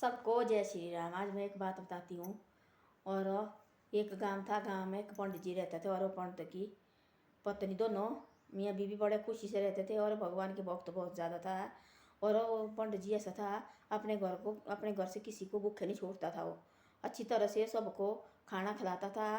सबको जय श्री राम। आज मैं एक बात बताती हूँ। और एक गांव था, गांव में एक पंडित जी रहते थे और वो पंडित की पत्नी, दोनों मियाँ बीवी बड़े खुशी से रहते थे और भगवान के भक्त बहुत ज़्यादा था। और वो पंडित जी ऐसा था, अपने घर से किसी को भूखे नहीं छोड़ता था। वो अच्छी तरह से सबको खाना खिलाता था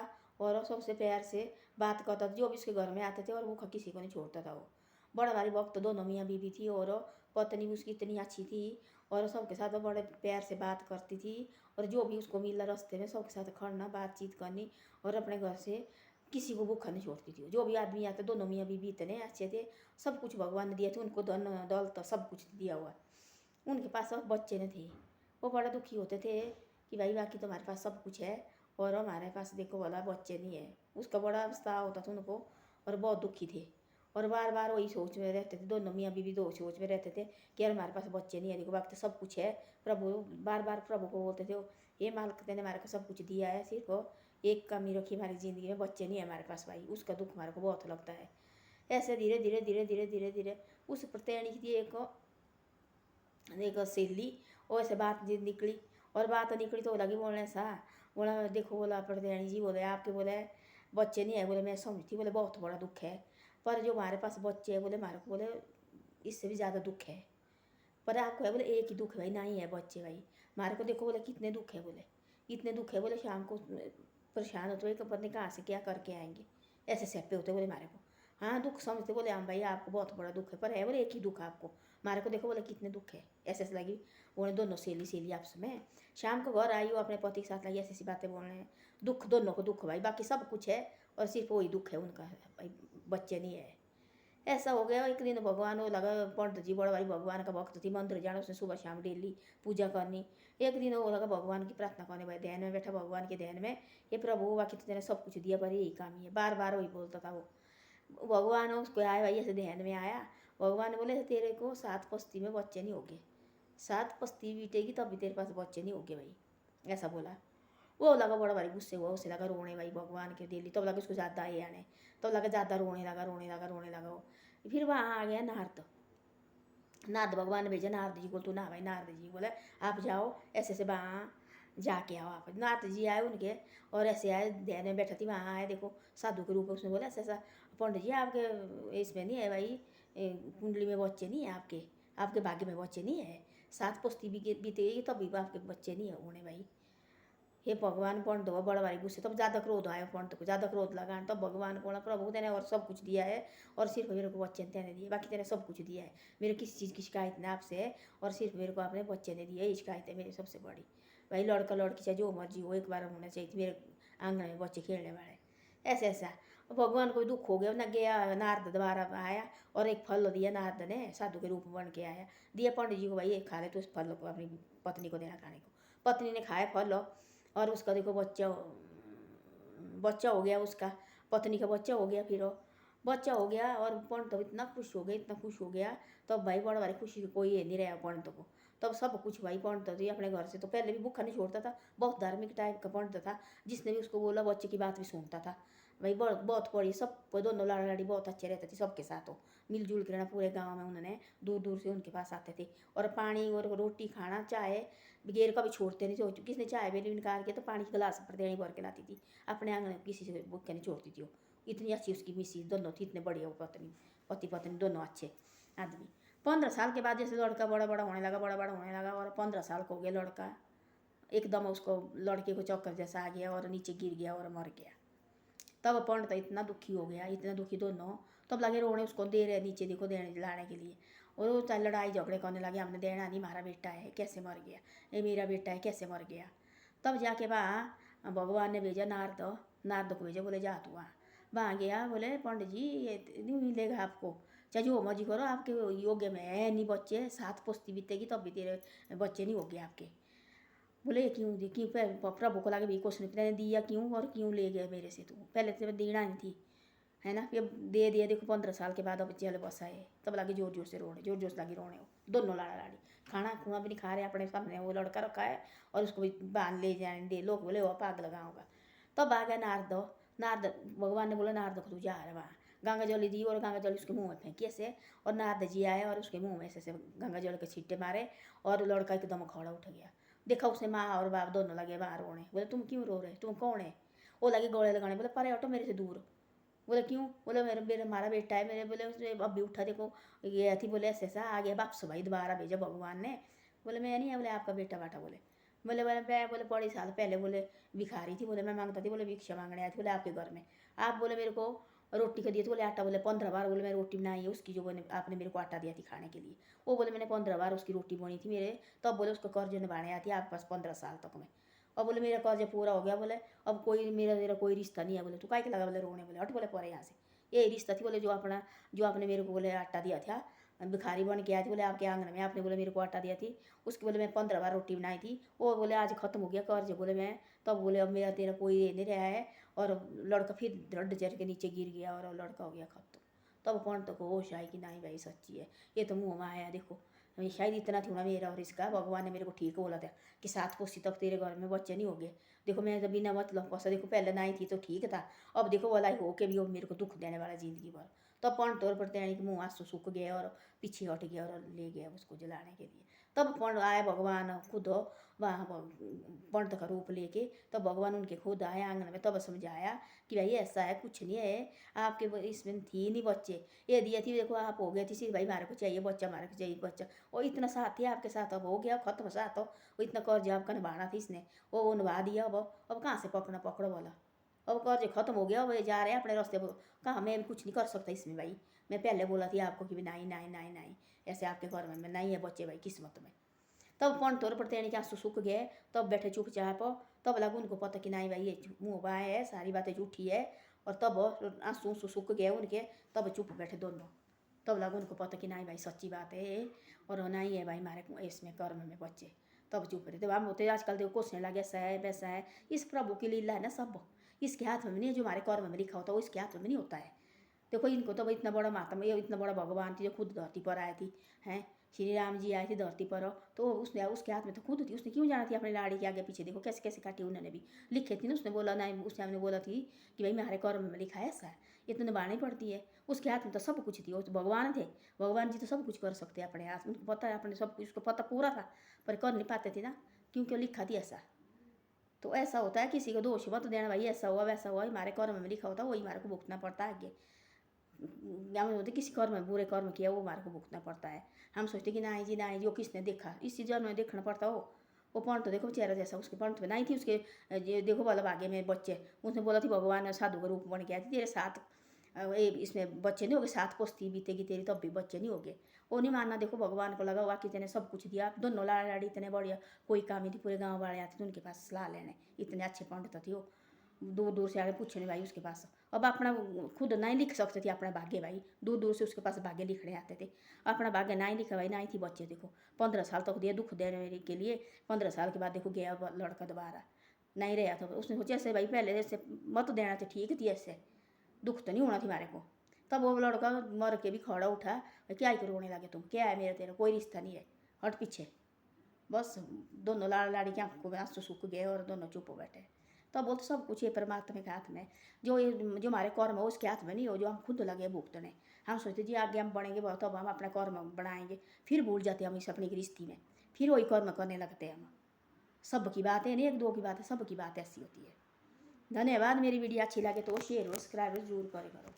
और सबसे प्यार से बात करता था, जो भी उसके घर में आते थे, और भूखा किसी को नहीं छोड़ता था। वो बड़ा भारी भक्त दोनों मियाँ बीवी थी और पत्नी भी उसकी इतनी अच्छी थी और सबके साथ वो बड़े प्यार से बात करती थी। और जो भी उसको मिला रास्ते में सबके साथ खड़ना, बातचीत करनी, और अपने घर से किसी को भूखा नहीं छोड़ती थी। जो भी आदमी आते, दोनों मियाँ बीवी इतने अच्छे थे, सब कुछ भगवान ने दिए थे उनको, धन दौलत सब कुछ दिया हुआ। उनके पास अब बच्चे नहीं थे। वो बड़ा दुखी होते थे कि भाई बाकी तो हमारे पास सब कुछ है और हमारे पास देखो वाला बच्चे नहीं है। उसका बड़ा पछतावा होता था उनको और बहुत दुखी थे और बार बार वही सोच में रहते थे। दोनों मियाँ बीवी दो सोच में रहते थे कि यार हमारे पास बच्चे नहीं है, देखो बाकी तो सब कुछ है। प्रभु बार बार प्रभु को बोलते थे, ये मालिक तेने हमारे को सब कुछ दिया है, सिर्फ एक कमी रखी हमारी ज़िंदगी में, बच्चे नहीं है हमारे पास। भाई उसका दुख हमारे को बहुत लगता है। ऐसे धीरे धीरे धीरे धीरे धीरे धीरे उस प्रत्ययणी की एक सहेली, और ऐसे बात निकली और बात निकली तो लगी बोलने सा, बोला देखो, बोला प्रत्ययणी जी, बोले आपके बोले बच्चे नहीं है, बोले मैं समझती, बोले बहुत बड़ा दुख है, पर जो हमारे पास बच्चे है बोले हमारे को बोले इससे भी ज़्यादा दुख है। पर आपको है बोले एक ही दुख है भाई, नहीं है बच्चे भाई। हमारे को देखो बोले कितने दुख है, बोले इतने दुख है, बोले शाम को परेशान होते हुए पत्नी कहाँ से क्या करके आएंगे, ऐसे सैपे होते बोले हमारे को। हाँ दुख समझते बोले हम भाई आपको बहुत बड़ा दुख है, पर है बोले एक ही दुख है आपको, हमारे को देखो बोले कितने दुख है। ऐसे ऐसे लगी बोले दोनों सहेली आपस में। शाम को घर आई वो अपने पति के साथ लगी ऐसी ऐसी बातें बोलने। दुख दोनों को दुख भाई, बाकी सब कुछ है और सिर्फ वही दुख है उनका भाई, बच्चे नहीं है। ऐसा हो गया। एक दिन भगवान वो लगा, पंडित जी बड़ा भाई भगवान का भक्त थी, मंदिर जाना उसने सुबह शाम डेली पूजा करनी। एक दिन वो लगा भगवान की प्रार्थना करने, भाई ध्यान में बैठा भगवान के ध्यान में, ये प्रभु बाकी तो तेने सब कुछ दिया पर यही काम ही है, बार बार वही बोलता था वो। भगवान उसको आया भाई, ऐसे ध्यान में आया। भगवान बोले तेरे को 7 पस्ती में बच्चे नहीं होगे, 7 पस्ती बीतेगी तब भी तेरे पास बच्चे नहीं होगे भाई, ऐसा बोला। वो लगा बड़ा भारी गुस्से हुआ, उसे लगा रोने भाई भगवान के डेली, तब लगा उसको ज़्यादा ये आने, तब लगा ज़्यादा रोने लगा रोने लगा रोने लगा वो। फिर वहाँ आ गया नारद। नारद भगवान ने भेजा नारद जी को, तो ना भाई नारद जी बोले आप जाओ ऐसे से वहाँ जाके आओ आप। नारद जी आए उनके और ऐसे आए, ध्यान में बैठा थी, वहाँ आए, देखो साधु के रूप में। उसने बोला ऐसा ऐसा पंडित जी आपके इसमें नहीं है भाई, कुंडली में बच्चे नहीं है आपके, आपके भाग्य में बच्चे नहीं है, 7 पुस्ती बीतेगी तब भी आपके बच्चे नहीं होने भाई। हे भगवान पंडित हो बड़ा भारी गुस्से, तब ज़्यादा क्रोध आया पंडित को, ज़्यादा क्रोध लगा। तब भगवान को बोला प्रभु तेने और सब कुछ दिया है और सिर्फ मेरे को बच्चे तेने दिए, बाकी तेने सब कुछ दिया है, मेरे किसी चीज़ की शिकायत नहीं आपसे है, और सिर्फ मेरे को आपने बच्चे ने दिए, ये शिकायत है मेरी सबसे बड़ी। भाई लड़का लड़की चाहे जो मर्जी हो, एक बार होना चाहिए मेरे आंगन में बच्चे खेलने वाले। ऐसा ऐसा भगवान को दुख हो गया ना, गया नारद दोबारा आया और एक फल दिया नारद ने, साधु के रूप में बन के आया, दिया पंडित जी को, भाई ये खा ले, तो उस फल को अपनी पत्नी को देना खाने को। पत्नी ने खाया फल और उसका देखो बच्चा बच्चा हो गया, उसका पत्नी का बच्चा हो गया। फिर वो बच्चा हो गया और पंडित तो इतना खुश हो गया, इतना खुश हो गया। तब भाई बड़ा भारी खुशी कोई ये नहीं रहा पंडित को। तब सब कुछ भाई पंडित जी अपने घर से तो पहले भी भूखा नहीं छोड़ता था, बहुत धार्मिक टाइप का पंडित था, जिसने भी उसको बोला बच्चे की बात भी सुनता था भाई। बहुत बहुत बड़ी सब दोनों लाड़ा लाड़ी बहुत अच्छे रहते थे, सबके साथ हो मिलजुल के रहना पूरे गाँव में। उन्होंने दूर दूर से उनके पास आते थे और पानी और रोटी खाना चाय बगैर कभी छोड़ते नहीं थे। किसने चाय भी इनकार किया तो पानी की गिलास पर देनी भर के लाती थी अपने आंगन में, किसी से भूखे नहीं छोड़ती थी वो। इतनी अच्छी उसकी मिसी दोनों थी, इतने बढ़िया वो पत्नी पति पत्नी दोनों अच्छे आदमी। 15 साल के बाद जैसे लड़का बड़ा बड़ा होने लगा, बड़ा बड़ा होने लगा, और 15 साल का हो गया लड़का, एकदम उसको लड़के को चक्कर जैसा आ गया और नीचे गिर गया और मर गया। तब पंडित इतना दुखी हो गया, इतना दुखी दोनों, तब लगे रोने, उसको दे रहे नीचे देखो देने लाने के लिए, और वो लड़ाई झगड़े करने लगे, हमने देना नहीं, हमारा बेटा है कैसे मर गया, ये मेरा बेटा है कैसे मर गया। तब जाके वहाँ भगवान ने भेजा नारद, नारद को भेजा, बोले जा तू वहाँ गया, बोले पंडित जी ये नहीं मिलेगा आपको, चाहे जो मर्जी करो, आपके योग्य में है नहीं बच्चे, 7 पुस्ती बीतेगी तब भी तेरे बच्चे नहीं होंगे आपके। बोले क्यों दी, क्यों प्रभु को लगे भी क्वेश्चन तेने दिया क्यों और क्यों ले गया मेरे से, तू पहले तो देना नहीं थी, है ना। फिर दे दिया, देखो 15 साल के बाद अब चले बस आए, तब लगे जोर जोर से रोने, जोर जोर से लगी रोने। वो दोनों लाड़ा लाड़ी खाना खुआ भी नहीं खा रहे, अपने सामने वो लड़का रखा है और उसको भी बांध ले जाने दे, लोग बोले वो पागल लगा होगा। तब आ गया नारद। नारद भगवान ने बोला नारद को तू जा रहा वहाँ, गंगा जल दी और गंगा जल उसके मुँह में फेंकी ऐसे, और नारद जी आए और उसके मुँह में ऐसे गंगा जल के छींटे मारे और लड़का एकदम खड़ा उठ गया। देखा उसने माँ और बाप दोनों लगे वहाँ रोने। बोले तुम क्यों रो रहे, तुम कौन है? वो लगे गले लगाने। बोले परे हटो मेरे से दूर। बोले क्यों? बोले मेरे मेरे हमारा बेटा है मेरे। बोले उसने अब भी उठा, देखो ये थी। बोले ऐसे ऐसा आ गया वापस भाई, दोबारा भेजा भगवान ने। बोले मैं नहीं है, बोले आपका बेटा बाटा। बोले बोले बोले मैं बोले 5 साल पहले बोले भिखारी थी। बोले मैं मांगता थी, बोले भिक्षा मांगने आई थी बोले आपके घर में। आप बोले मेरे को रोटी का दिए थे, बोले आटा। बोले 15 बार बोले मैं रोटी बनाई है उसकी, जो बोले आपने मेरे को आटा दिया थी खाने के लिए। वो बोले मैंने 15 बार उसकी रोटी बनी थी मेरे। तब बोले उसको कर्ज निभाने आती है आपके पास 15 साल तक में। और बोले मेरा कर्ज पूरा हो गया। बोले अब कोई मेरा मेरा कोई रिश्ता नहीं है। बोले तू काय के लगा बोले रोने। बोले हट बोले परे यहाँ से। ये रिश्ता थी बोले जो अपना, जो आपने मेरे को बोले आटा दिया था, भिखारी बन के आई थी बोले आपके आंगन में, आपने बोले मेरे को आटा दिया थी उसकी। बोले मैं 15 बार रोटी बनाई थी। वो बोले आज खत्म हो गया कर्ज। बोले मैं तब बोले अब मेरा तेरा कोई ये नहीं रहा है। और लड़का फिर दृढ़ चढ़ के नीचे गिर गया और लड़का हो गया खत्म। तब पंत को होश आई कि नहीं भाई सच्ची है, ये तो मुँह में आया। देखो शायद इतना थी ना मेरा और इसका, भगवान ने मेरे को ठीक बोला था कि 7 कोसी तक तेरे घर में बच्चे नहीं हो गए। देखो मैं तो बिना मतलब फंसा, देखो पहले नहीं थी तो ठीक था, अब देखो वाला ही हो के भी वो मेरे को दुख देने वाला जिंदगी भर। तब पंड तौर पर तेणी के मुँह आंसू सूख गया और पीछे हट गया और ले गया उसको जलाने के लिए। तब पंड आए भगवान खुद वहाँ पंडित का रूप लेके। तब भगवान उनके खुद आए आंगन में, तब समझाया कि भाई ऐसा है कुछ नहीं है, आपके इसमें थी नहीं बच्चे, ये दिए थी देखो आप हो गए थी भाई हमारे को चाहिए बच्चा, हमारे को चाहिए बच्चा। और इतना साथ ही आपके साथ अब हो गया खत्म साथ हो। वो इतना कर्ज आपका निभाना थी इसने, वो निभा दिया। अब कहाँ से पकड़ना पकड़ो वाला। अब कर्ज खत्म हो गया, वो जा रहे हैं अपने रास्ते पर। कहाँ मैं भी कुछ नहीं कर सकता इसमें भाई। मैं पहले बोला थी आपको कि नहीं नहीं नहीं नहीं, ऐसे आपके घर में नहीं है बच्चे भाई किस्मत में। तब पंड तौर पर तेणी के आंसू सूख गए। तब बैठे चुपचाप। तब लगा उनको पता कि नहीं भाई ये मुँह बाएँ है, सारी बातें झूठी है। और तब आंसू आंसू सूख गए उनके। तब चुप बैठे दोनों। तब लगा उनको पता कि नहीं भाई सच्ची बात है और नहीं है भाई हमारे इसमें कर्म में बच्चे। तब चुप रहे। तो हम होते आजकल देखो कोसने लगे ऐसा है वैसा है। इस प्रभु की लीला है ना सब, इसके हाथ में नहीं है। जो हमारे कर्म में लिखा होता है वो इसके हाथ में नहीं होता है। देखो इनको तो इतना बड़ा महात्मा, ये इतना बड़ा भगवान थी जो खुद धरती पर आए थी हैं। श्री राम जी आए थे धरती पर, तो उसने उसके हाथ में तो खुद थी। उसने क्यों जाना थी अपने लाड़ी के आगे पीछे। देखो कैसे कैसे काटी उन्होंने भी लिखे थी ना। उसने बोला नहीं, उसने हमने बोला थी कि भाई हमारे कर्म में लिखा है ऐसा है, ये तो निभानी पड़ती है। उसके हाथ में तो सब कुछ थी, वो तो भगवान थे। भगवान जी तो सब कुछ कर सकते हैं अपने हाथ में, उनको पता है अपने सब कुछ, उसको पता पूरा था। पर कर नहीं पाते थे ना, क्योंकि लिखा थी ऐसा। तो ऐसा होता है, किसी को दोष मत देना भाई ऐसा हुआ वैसा हुआ। हमारे कर्म में लिखा होता है वही हमारे को भुगतना पड़ता है आगे। या होते किसी कर्म में बुरे कर्म किया वो हमारे को भुगतना पड़ता है। हम सोचते कि नहीं जी नहीं, जो किसने देखा इसी जन्म में देखना पड़ता हो। वो पंडित तो देखो चेहरा जैसा उसके पंडित में नहीं थी उसके। ये देखो वाला भाग्य में बच्चे। उसने बोला थी भगवान साधु का रूप बन के आई थी तेरे साथ, इसमें बच्चे नहीं हो गए, 7 कोस बीतेगी तेरी तब भी बच्चे नहीं हो गए। वो नहीं मानना। देखो भगवान को लगा हुआ कि तेने सब कुछ दिया, दोनों लाड़ लाड़ी इतने बढ़िया, कोई काम नहीं थी। पूरे गाँव वाले आते थे उनके पास सलाह लेने, इतने अच्छे पंडित थे वो। दूर दूर से आगे पूछने भाई उसके पास। अब अपना खुद नहीं लिख सकते थे अपना भाग्य भाई, दूर दूर से उसके पास भाग्य लिखने आते थे। अपना भाग्य नहीं लिखा भाई, नहीं थी बच्चे। देखो 15 साल तक दिया दुख देने के लिए। 15 साल के बाद देखो गया लड़का दोबारा नहीं रहा था। उसने सोचा ऐसे भाई पहले ऐसे मत देना तो ठीक थी, ऐसे दुख तो नहीं होना थी हमारे को। तब वो लड़का मर के भी खड़ा उठा। क्या ही रोने लगे तुम, क्या है मेरा तेरा कोई रिश्ता नहीं है, हट पीछे। बस दोनों लाड़ लाड़ी की आंखों में आंसू सूख गए और दोनों चुप हो बैठे। तब बोलते सब कुछ ये परमात्मा के हाथ में। जो हमारे कर्म है उसके हाथ में नहीं हो, जो हम खुद लगे भुगतने। हम सोचते जी आगे हम बढ़ेंगे बहुत, तब हम अपना कर्म बढ़ाएंगे। फिर भूल जाते हम इस अपनी गृहस्थी में, फिर वही कर्म करने लगते हैं हम। सब की बात है नहीं, एक दो की बात है, सब की बात ऐसी होती है। धन्यवाद। मेरी वीडियो अच्छी लगे तो शेयर और सब्सक्राइब जरूर करें करो।